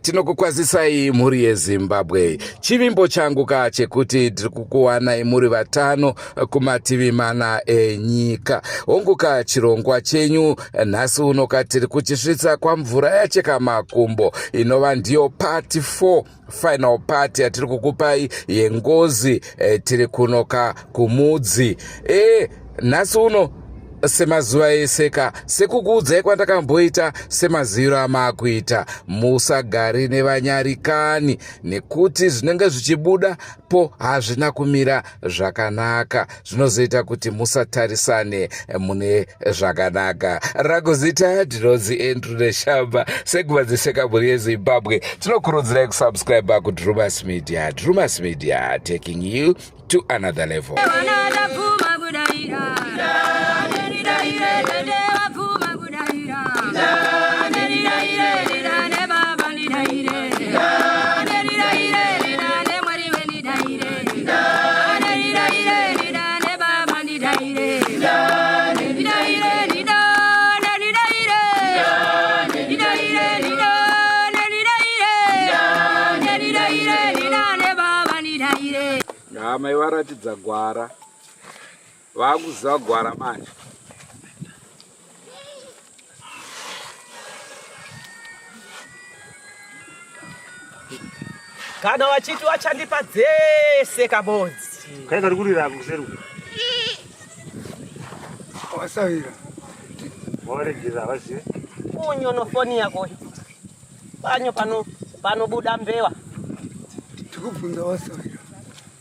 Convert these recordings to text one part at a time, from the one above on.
Tinokukwazisai mhuri yeZimbabwe. Chivimbo changu chekuti tiri kukuwanai muri vatano kumativi mana enyika. Hongu chirongwa chenyu nhasi uno tiri kuchisvitsa kwamvura yacheka makumbo inova ndiyo part 4 final part yatiri kukupai yengozi tiri kunoka kumudzi. Nhasi uno semazuva eseka sekukuudzai kwandakamboita semaziro amakuita musagari nevanyarikani nekuti zvinenge zvichibuda po hazvina kumira zvakanaka zvinozoita kuti musatarisane mune zvakanaka. Ragozita ndinonzi Andrew Neshamba sekuvadziseka mhuri yeZimbabwe. Tinokurudzirai kusubscribe kuDrumas Media. Drumas Media, taking you to another level. Mai varatidza gwara vakuziva gwara manje. Kana wachiti wachandipa dzese kabodzi kaika rikurira kuseru wasavira waregera vazi unyonofoni yako panyo panobuda mbewa tikubvunza wasavira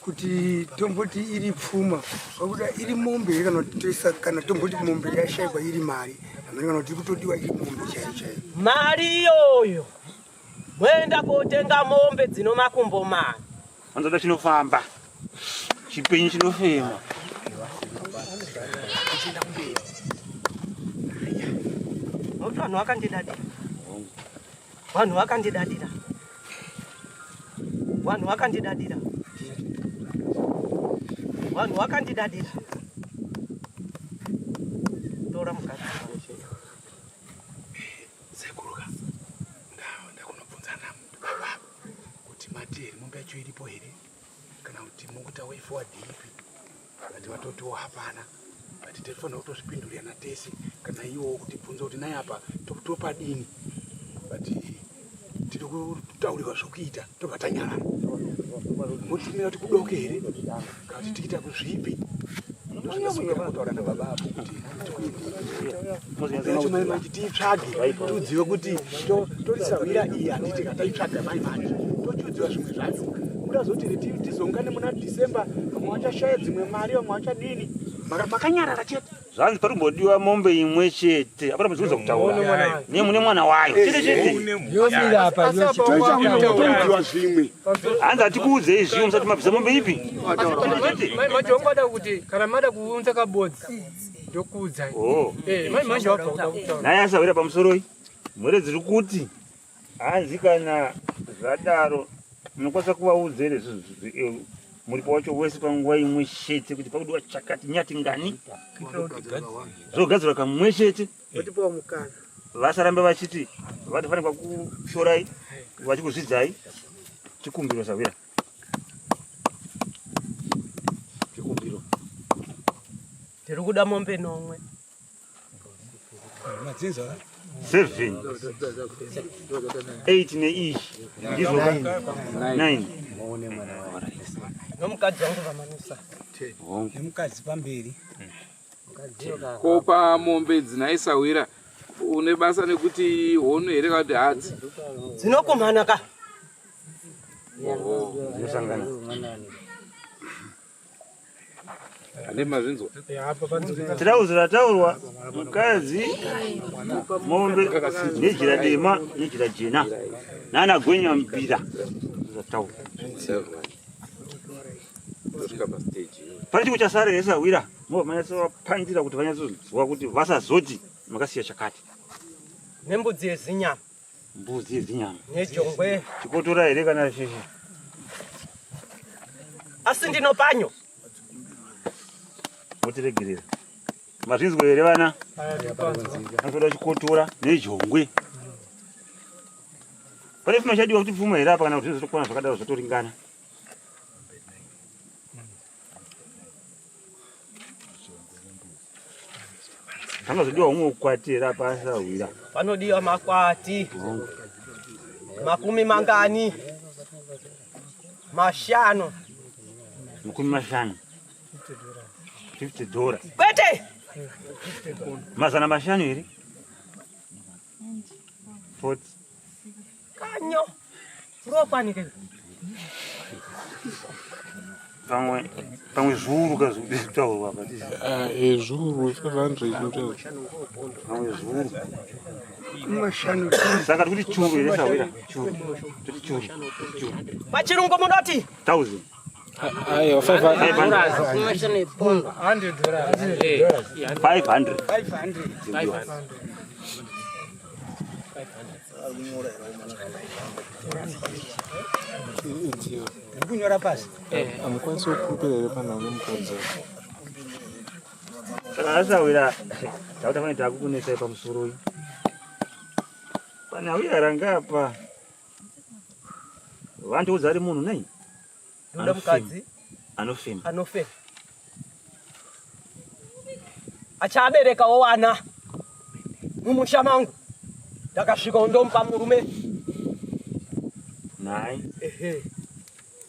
kuti tomboti iri pfuma wakuda iri mombe kana toisa kana tomboti mombe yashaiwa iri mari amene kana kuti kutodiwa iri mombe chaiyo mari yoyo mwenda kotenga mombe dzino makumbo mana anzoda chinofamba chipenyu chinofema vanhu vakandidadira vanhu vakandidadira vanhu vakandidadira vanhu vakandidadira tora mukadzi sekuruka ndakunobvunzana baba kuti materi mombe yacho iripo here kana kuti munguta way forward ipi vati vatotiwo hapana vati tirifanira kutozvipindurirana tese kana iwo kutibvunza kuti nai apa topadini vati tiri kutaurirwa zvokuita tobva tanyarara motimira kuti kudoke here kana kuti tiita kuzvipi ndozvinasungirwa kutaura nababa apo kuti manje tiitsvage tiudziwe kuti torisawira iyi handiti kataitsvaga mai manje tochiudziwa zvimwe zvacho mudazoti tizongane muna December vamwe vachashaya dzimwe mari vamwe vachadini makanyarara chete zvanzi pari kumbodiwa mombe imwe chete apana mudziudza kutaura nemune mwana wayo chete chete yomira apa toichaudiwa zvimwe hanzi atikuudzei zvimwe musati mabvisa mombe ipi manje ongada kuti kana mada kuunza kabodzi ndokuudzai manje wabva kutaura naye asawira pamusoroi mwere dziri kuti hanzi kana zvadaro munokwanisa kuvaudza muripo wacho wese panguva imwe chete kuti pakudiwa chakati nyati ngani zvogadzirwa kamwe chete vasarambe vachiti vatofanirwa kushorai vachikuzvidzai chikumbiro Savira chikumbiro tiri kuda mombe nomwe 7 8 neishi ndizvo 9 nomukadzi wangu vamanisa nemukadzi pamberi Kopa mombe dzinaisawira une basa nekuti hono here kuti hadzi dzinokumana ka dzinosangana ane mazvinzwa tirauzi rataurwa mukadzi mombe nejira dema nejira jena nana gwenya mpira zataurwa pane chiko chasara yesawira mobva manyatsovapanzira kuti vanyatsoziva kuti vasazoti makasiya chakati nembudzi yezinyama mbudzi yezinyama nejongwe chikotora here kana sheshe asi ndinopanyo motiregerera mazvinzwa here vana anotoda chikotora nejongwe Pane pfuma chadiwa kuti pfuma iri apa kana kuti zvitokwana zvakadaro zvatoringana. Kama zodiwa umwe ukwati iri apa asahwira. Panodiwa makwati. Makumi mangani. Mashano. Makumi mashanu. $50. Kwete! Mazana mashanu iri? 40. Kanyo. Uropanike. Pamwe zuru kazvitaurwa apa. Zuru 500 Pamwe zuru. Mashanu. Saka kuti churu iri sawira. Churu. Kuti churu. Pachirungu munoti? 1000. Ayo 500 Kunyora pasi. Amukwanisa kupupira pana nemukadzi. Saka asawira tautafanya takukunesa pamusoro uyu. Pana uya rangapa. Vantu uzari munhu nei? Ndoda mukadzi Anofema. anofema. Achaberekawo wana. Mumusha mangu. Ndakasvika ndompa murume. Nai. Ehe.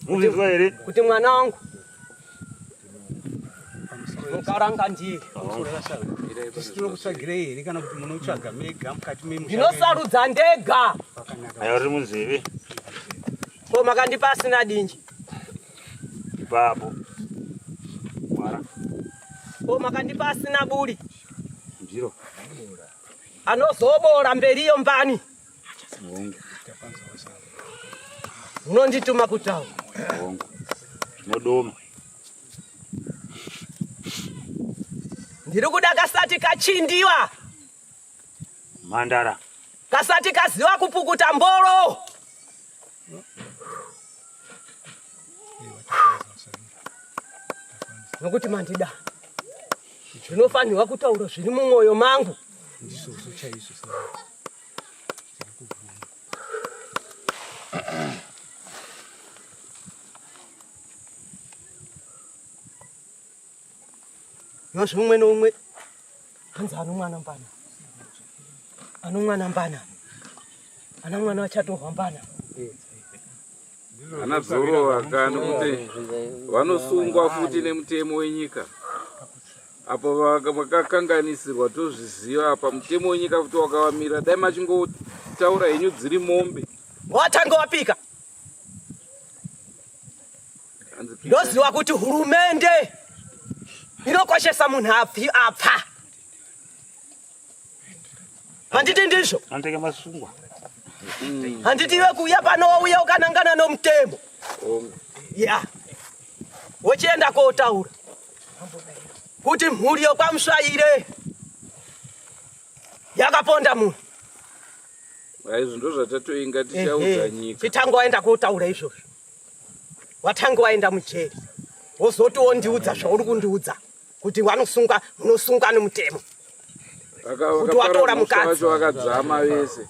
Muzizwa ere? Kuti mwana wangu mukaranga ndiye. Tinokutsvagira here kana kuti munotsvaga mega mukati memusha. Ndinosarudza ndega. Aya uri munzeve. Ko makandipa asina dinji. Ipapo. Mwara. Ko makandipa asina buri. Ndiro. Anozobora mberiyo mbani. Mwongo. Unondituma kutawo. Mwongo. Nodoma. Ndiri kuda kasati kachindiwa. Mandara. Kasati kaziwa kupukuta mboro. Nokuti mandida. Zvinofanirwa kutaura zviri mumwoyo mangu. Yozvi umwe noumwe hanzi ano mwana mbana. Ano mwana mbana. Ana mwana wachatorwa mbana. Ana dzorova kana kuti vanosungwa futi nemutemo wenyika. Apo vakakanganisirwa tozviziva apa mutemo wenyika futi wakavamira. Dai machingotaura henyu dziri mombe. Watanga wapika. Ndoziva kuti hurumende inokoshesa munhu apfa. Handiti ndizvo. Andike masungwa. Handiti iwe kuuya pano wauya ukanangana nomutemo. Ya. Wochienda kotaura. Kuti mhuri yokwaMsvaire yakaponda munhu. Izvo ndozvatatoinga tichaudza nyika. Chitanga waenda kotaura izvozvo. Watanga waenda mujeri. Wozotiwo ndiudza zvauri kundiudza. Kuti unosungwa nemutemo. Kuti watora mukadzi wacho wakadzama vese.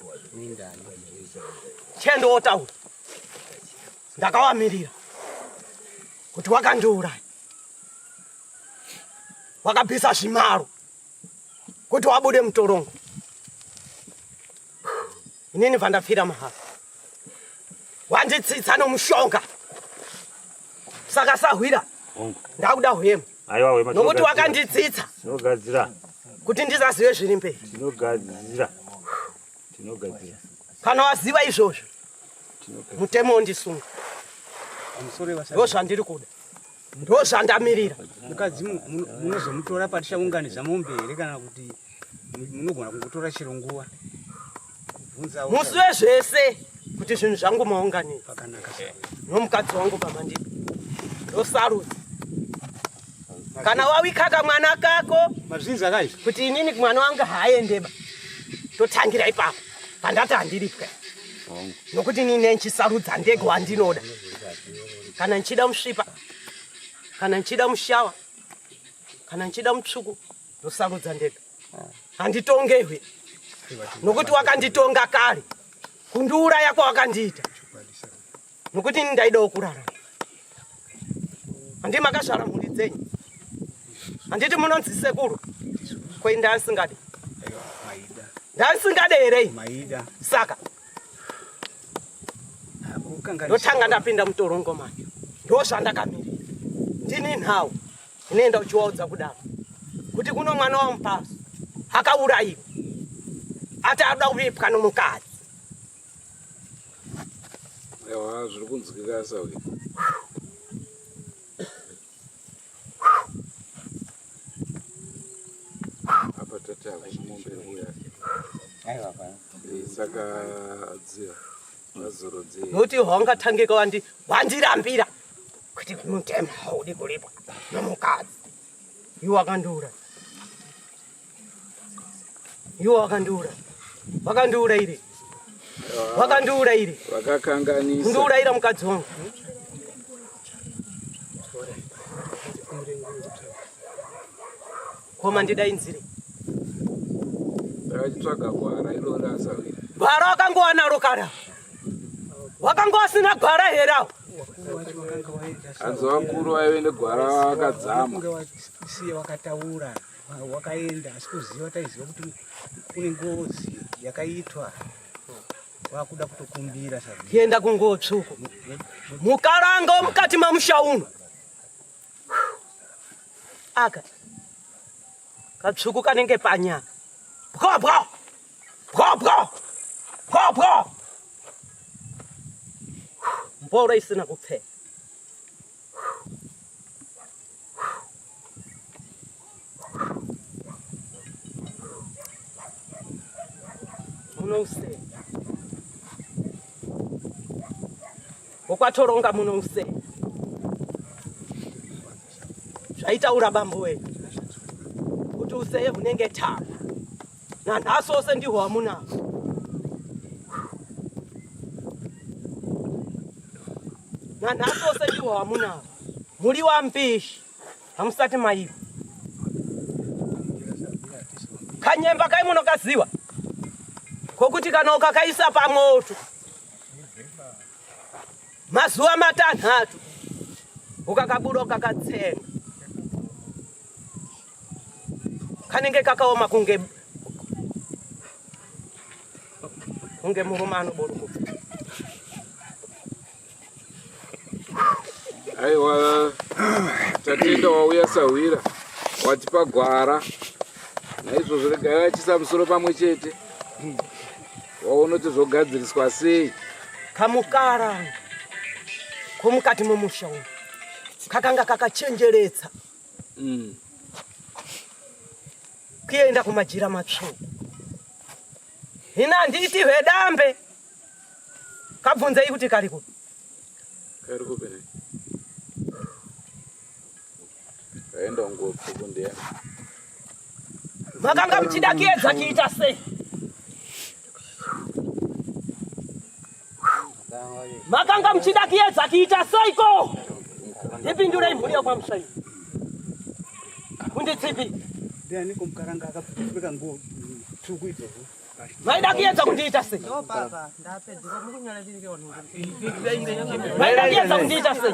Chendo wotaura. Ndakawamirira. Kuti wakandiuraya. Wakabvisa zvimaro. Kuti wabude mutorongo. Inini vandafira mahara. Wanditsitsa nomushonga. Saka sahwira. Ndakuda hwema. Aiwa hwema. Nokuti wakanditsitsa. Tinogadzira. Kuti ndizazive zviri mberi. Tinogadzira. Kana waziva izvozvo. Mutemo ndisunga. Ndozvandiri kuda. Ndozvandamirira. Mukadzi munozomutora patichaunganiza mombe here kana kuti munogona kungotora chero nguva. Musiwe zvese kuti zvinhu zvangu maunganira. Pakanaka. Nomukadzi wangu pamandiri. Ndosarudza. Kana wawika kamwana kako Mazvinzi akaizvo. kuti inini mwana wangu haaendeba. Totangira ipapo. Pandati handiripwa. Nokuti nini nchisarudza ndege wandinoda. Kana nchida musvipa. Kana nchida mushawa. Kana nchida mutsvuku. Ndosarudza ndege. Handitongewe. Nokuti wakanditonga kare. kundura yako wakandiita nokuti ndaida kurara andi makasvara mhuri dzenyu handiti munonzi sekuru kwai ndaasingade ndaasingade here saka ndotanga ndapinda mutorongo manje ndozvandakamirira ndini nhau inoenda uchiwaudza kudaro kuti kuno mwana wamupaso akaurayiwa ati ada kuvipwa nomukadzi. Ewa zviri kunzwika sauya. Apa tatava chimomberi uya. Aiwa pa. Saka dziya vazorodze. Noti hwangatangika wandirambira kuti mutema haudi kuripwa nomukadzi. Iwe wakandura. Wakandura iri. Wakandura iri. Wakakanganisa. Ndura ira mukadzi wangu. Koma ndidainzire. Ndachitsvaga gwara irora sauya. Gwara wakangowana rokara. Wakangosina gwara herawo. Hanzi wakuru waive negwara wakadzama. Siye wakataura wakaenda asi kuziva taiziva kuti kune ngozi yakaitwa wakuda kutokumbira sasa Tienda kungotsvuku. Mukaranga mukati mamusha uno. Aka. Katsvuku kanenge panya. Bwa. Mbora isina kupfeka. Munouse. Ukwatoronga munouse. Zvaitaura bambo wedu. Kuti useye hunenge tava. Nanhaso ose ndihwo wamunawo. Nanhaso ose ndihwo wamunawo. Muri wambishi. Hamusati maiva. Kanyemba kai munokaziwa. Kokuti kana ukakaisa pamoto mazuva matanhatu ukakabuda ukakatsenga kanenge kakaoma kunge murume anoburuka. Aiwa tatenda wauya sawira watipa gwara naizvozvo regai vachisa musoro pamwe chete. Waunoti zvogadziriswa sei? Kamukara komukati momusha uno kakanga kakachenjeretsa kuenda kumajira matsvuku. Hina handiti hwedambe kabvunzei kuti kari kupi? Kari kupi? Kaenda ngopfuku ndiya. Makanga mchida kiedza kiita sei? Makanga mchida kiedza kiita seiko? Ndipindurei mhuri yakwa mushayi. Kunditsipi. ndiani kumkaranga akapfeka nguo tsvuku idzodzo Maida kiedza kundiita sei? No papa, ndapedzera mukunyala chiri kewanhu. Maida kiedza kundiita sei?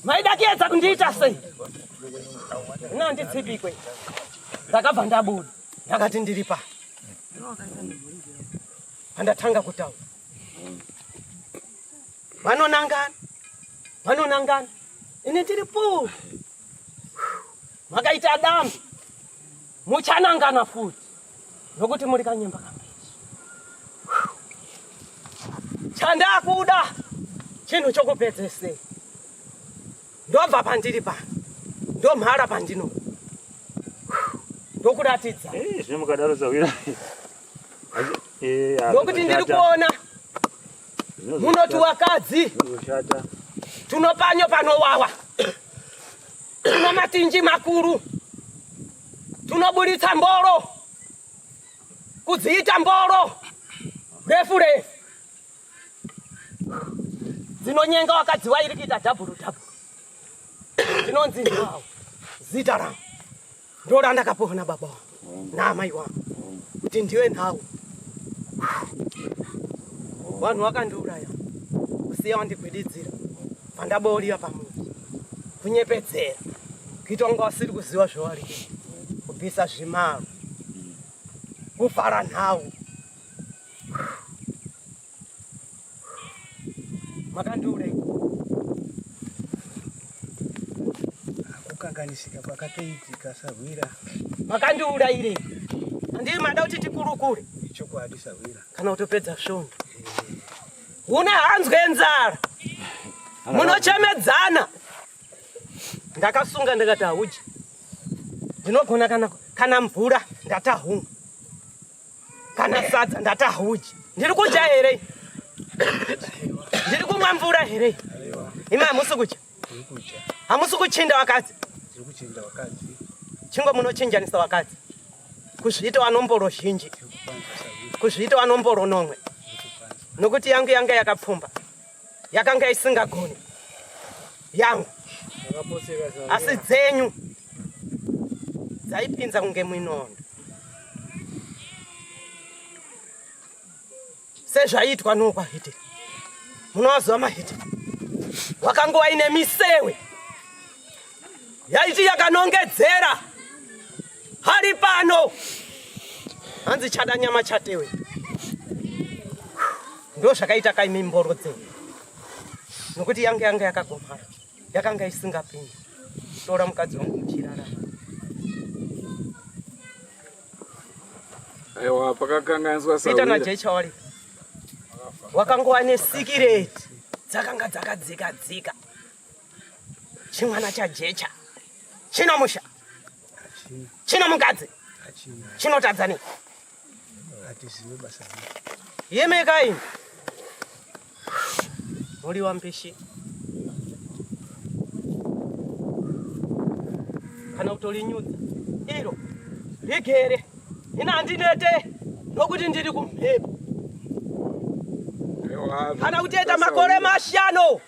Maida kiedza kundiita sei? Ina nditsipikwe. Ndakabva ndabuda. Ndakati ndiri pa. Andatanga kutaura. Vanonangana. Ine tiri po. Makaita dambi. Muchanangana futi. Nokuti muri kanyemba kambishi. Chandakuda. Chinhu chokupedzese. Ndobva pandiri pano. Ndomhara pandino. Ndokuratidza. Zvimukadaro sawira. Nokuti ndiri kuona munoti wakadzi tunopanyo panowawa, tuno matinji makuru, tunoburitsa mboro, kudziita mboro refu. Dzinonyenga wakadzi wairi kuita dhabhuru. Dzinonzi nhau zita rangu ndorandakapona baba wangu naamai wangu kuti ndiwe nhau Vanhu vakandiuraya kusiya wandigwididzira pandaboorira pamuti kunyepedzera kuita kunga usiri kuziva zvavari kubvisa zvimaro kufara nhau. Makandiuraya kukanganisika kwakatoitika Savira. Makandiurayire handii mada kuti tikurukure Chokwadi Savira. kana kutopedza svondo. Una hanzwe nzara munochemedzana. Ndakasunga ndikati hauji ndinogona kana mvura ndatahunga kana sadza ndatahauji. Ndiri kudya here? Ndiri kumwa mvura here? Imi hamusi kudya? Hamusi kuchinda vakadzi? Chingo munochinjanisa vakadzi kuzviita wanomboro zhinji, kuzviita wanomboro nomwe, nokuti yangu yanga yakapfumba, yakanga isingagoni yangu, asi dzenyu dzaipinza kunge mwinondo. Sezvaitwa nokwahiti munowaziva mahiti wakanga waine misewe yaiti yakanongedzera hari pano hanzi chada nyama chatewe. Ndo zvakaita kaimi mboro dzenyu nokuti yange yakagomara yakanga isingapindi. Tora mukadzi wangu muchirarama. Aiwa pakakanganiswa Pita najecha wari wakanga wane sikireti dzakanga dzakadzika chimwana chajecha chino musha chino mukadzi chinotadzani yemekai muri wambishi kana kutolinyudza iro rigere ina handinete nokuti ndiri kumhepo kana kuteta makore mashano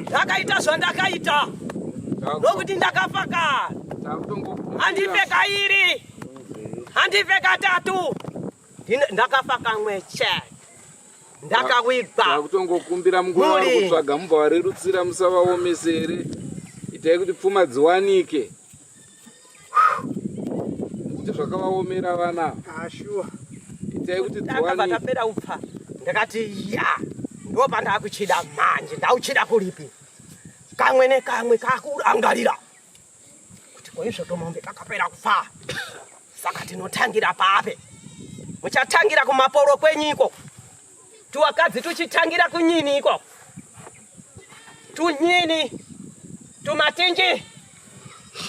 ndakaita zvandakaita nokuti ndakafaka handife kairi handife katatu ndakafaka mweche ndakawigwa kutongokumbira munguva vari kutsvaga mubva varerutsira musavaomesere itai kuti pfuma dziwanike kuti zvakavaomera vana itai kuti dziwanike. Tapera upfa ndakati ya ndo pandakuchida manje ndauchida kuripi kamwe nekamwe kakurangarira kuti koizvo tomombe kakapera kufa saka tinotangira pape muchatangira kumaporo kwenyiko tuwakadzi tuchitangira kunyiniko tunyini tumatinji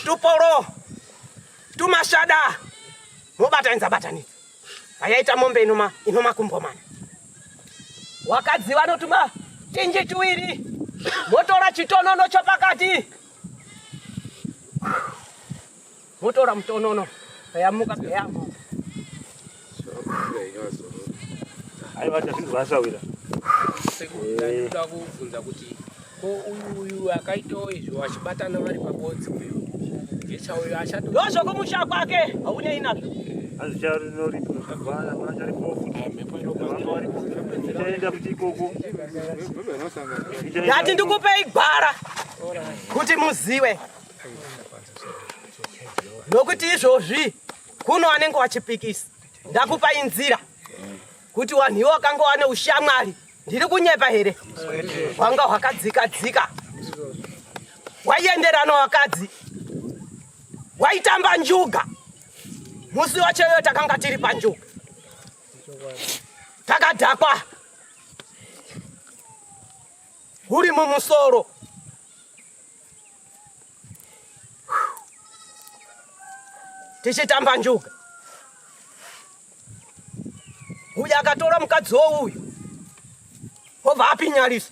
tuporo tumashada mobatanidza batanidza vayaita mombe inomakumbo mana wakadzi vanotuma tinji tuwiri motora chitonono chopakati motora mutonono yamuka yamo aiwa tazvazvawira sekuda kuvunza kuti ko uyu akaita izvo vachibatana vari pabodzi uyu jecha uyu achado ndozvokumusha kwake haunei nazvo ndati ndikupei gwara kuti muzive nokuti izvozvi kuno wanenge wachipikisa ndakupa inzira kuti wanhiwo wakanga wane ushamwari ndiri kunyepa here wanga hwakadzika waienderana wakadzi waitamba njuga musi wacheyo takanga tiri panjuga takadhakwa uri mumusoro tichitamba njuga uyu akatora mukadzi wouyu obva apinyarisa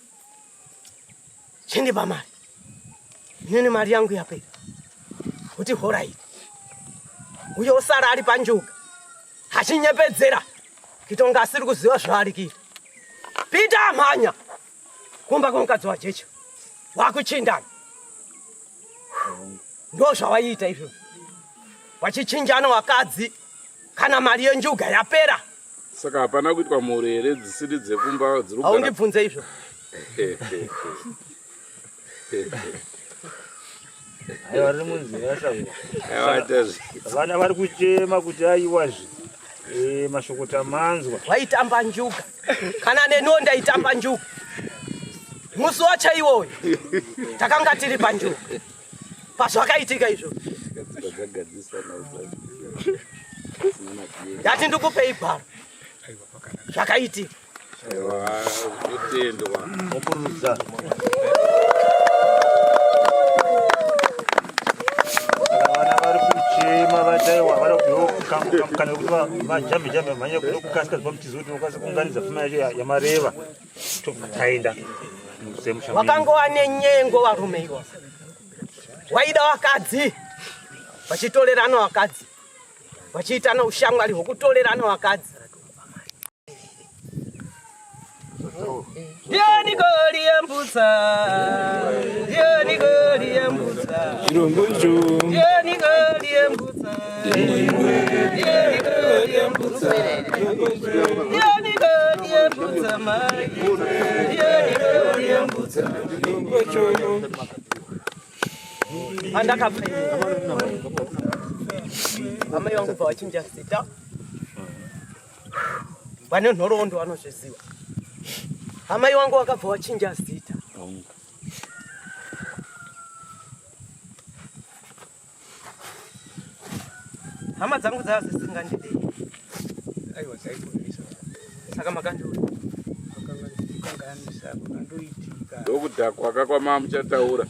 chindipa mari inini mari yangu yapera kuti horaiti uyo osara ari panjuga achinyepedzera kitonga asiri kuziva zvaari kuita pita amhanya kumba kwomukadzi wajecha wakuchindana ndo zvawaiita izvozvo wachichinjana wakadzi kana mari yenjuga yapera Saka hapana kuitwa murere dzisiri dzekumba dziri kugara. Haundibvunze izvo. Aiwa riri munzira sauro. Vana vari kuchema kuti aiwazve. Mashokota manzwa. Waitamba njuga. Kana nenonda itamba njuga. Musi wacho iwoyo. Takanga tiri panjuga. Pazvakaitika izvo. Ndati ndikupe igwaro. Zvakaitika. Aiwa, kutendwa. Mupurudza. Vana vari kuchema vataiwa vari kana kuti vajambe mhanya kuti kukasika zva mutizo kuti ukwanisa kuunganidza pfuma yacho yamareva totaenda semushambo. Wakangova nenyengo varume ivo. Waida vakadzi. Vachitorerana vakadzi. Vachiitana ushamwari hwokutorerana vakadzi. Diani goli yembutsa. Diani goli yembutsa. Chirombocho. Diani goli yembutsa. Diani goli yembutsa. Diani goli yembutsa mai. Diani goli yembutsa. Chirombocho. Andakapfa. Amai vangu bva vachinja zita. Vane nhoroondo vanozviziva. Amai vangu vakabva vachinja zita. Hama dzangu dzava dzisingandidei. Aiwa dzaikurisa. Saka makandiona. Makanganisa makandoitika. Ndokudhakwa akakwama muchataura.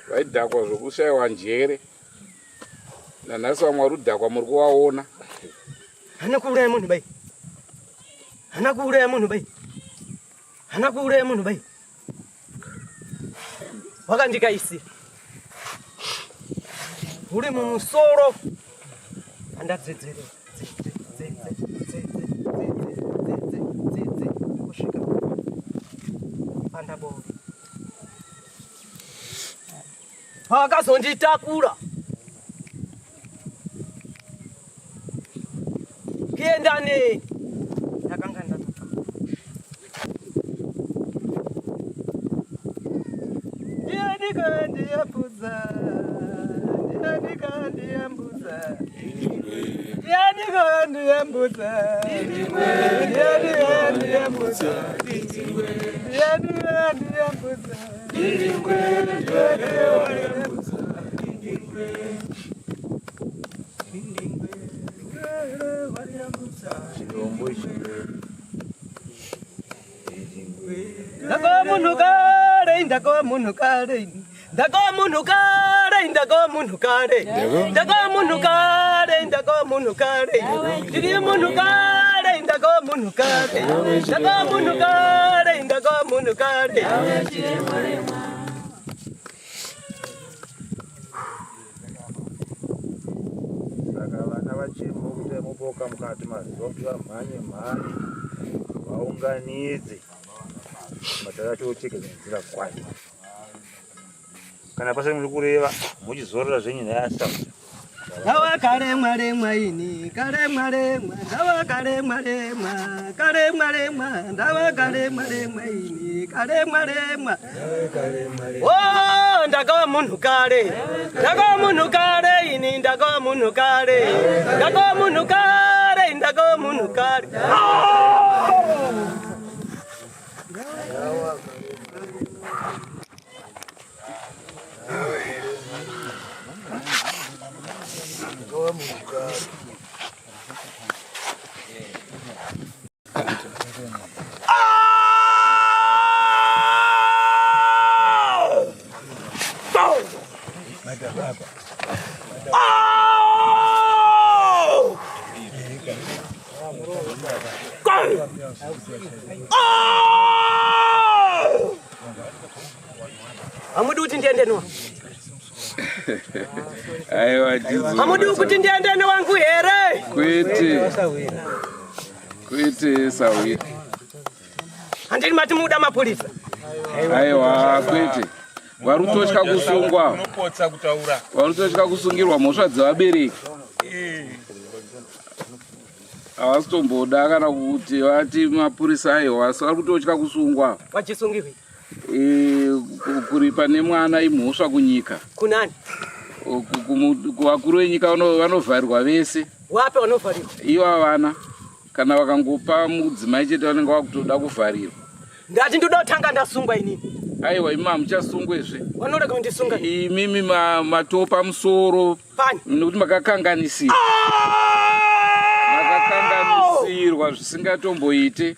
Vaidhakwa zvokushayiwa njere. Nanhasi vamwe vari kudhakwa muri kuvaona. Hana kuuraya munhu bai. Hana kuuraya munhu bai. Hana kuuraya munhu bai. Wakandikaisira. Uri mumusoro. Handadzedzere. Kusvika. Pandabova. Vakazonditakura. Kienda nei? Ndakanga ndatoka. Ndiyambudza. Ndiyambudza. Saka vana vachema kuti muboka mukati mazuva kuti vamhanye vaunganidze matara acho ocheke nenzira kwayo. Kana pasina muri kureva muchizorora zvenyu nayasauta. Dawa karemwa remwa ini, karemwa remwa, dawa karemwa remwa, karemwa remwa, dawa karemwa remwa ini, karemwa remwa. Oh, ndakawa munhu kare, ndakawa munhu kare ini, ndakawa munhu kare, ndakawa munhu kare, ndakawa munhu kare. Hamudi kuti ndiende nwa. Aiwa jizu. Hamudi kuti ndiende nwa wangu here. Kwete sawira. Handiri mati muda mapolisa. Aiwa kwete. Warutosha kusungwa. Unopotsa kutaura. Warutosha kusungirwa mhosva dzevabereki. havasitomboda kana kuti vati mapurisa aiwasi vari kutotya kusungwa. Wachisungirwi? Kuri pane mwana imhosva kunyika. Kunani? Kuvakuru venyika vanovharirwa vese. Wapi vanovharirwa? Ivo havana. Kana vakangopa mudzimai chete vanenge vakutoda kuvharirwa. Ndati ndoda kutanga ndasungwa inini. Aiwa imi hamuchasungwezve. Vanoda kundisunga? Imimi matopa musoro. Pani? Nokuti makakanganisirwa. Makakanganisirwa zvisingatomboite.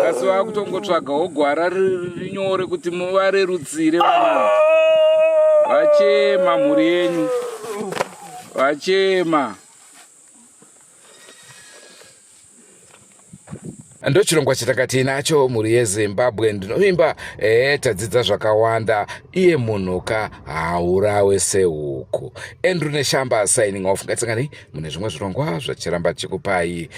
Asi vakutongotsvagawo gwara rinyore kuti muvarerutsire vana. Vachema mhuri yenyu. Vachema. Ndo chirongwa chatakati nacho mhuri yeZimbabwe. Ndinovimba tadzidza zvakawanda. Iye munhuka haurawe sehuku. Andrew Neshamba signing off. Ngatisangane mune zvimwe zvirongwa zvachiramba chikupai.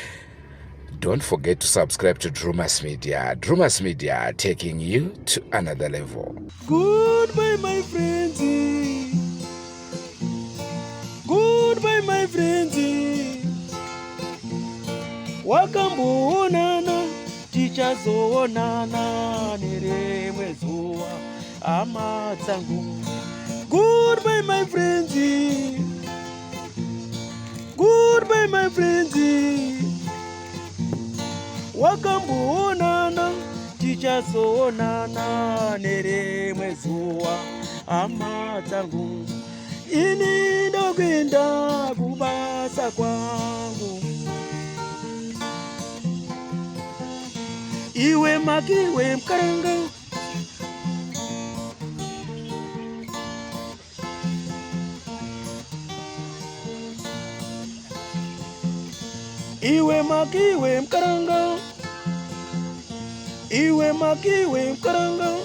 Don't forget to subscribe to Drumas Media. Drumas Media, taking you to another level. Goodbye, my friends. Goodbye, my friends. Wakamboonana, tichazoonana nerimwe zuva, hama dzangu. Goodbye, my friends. Goodbye, my friends. Wakamboonana, tichazoonana nerimwe zuva, hama dzangu. Ini ndokwenda kubasa kwangu. Iwe makiwe mkaranga. Iwe makiwe mkaranga. Iwe makiwe mkaranga.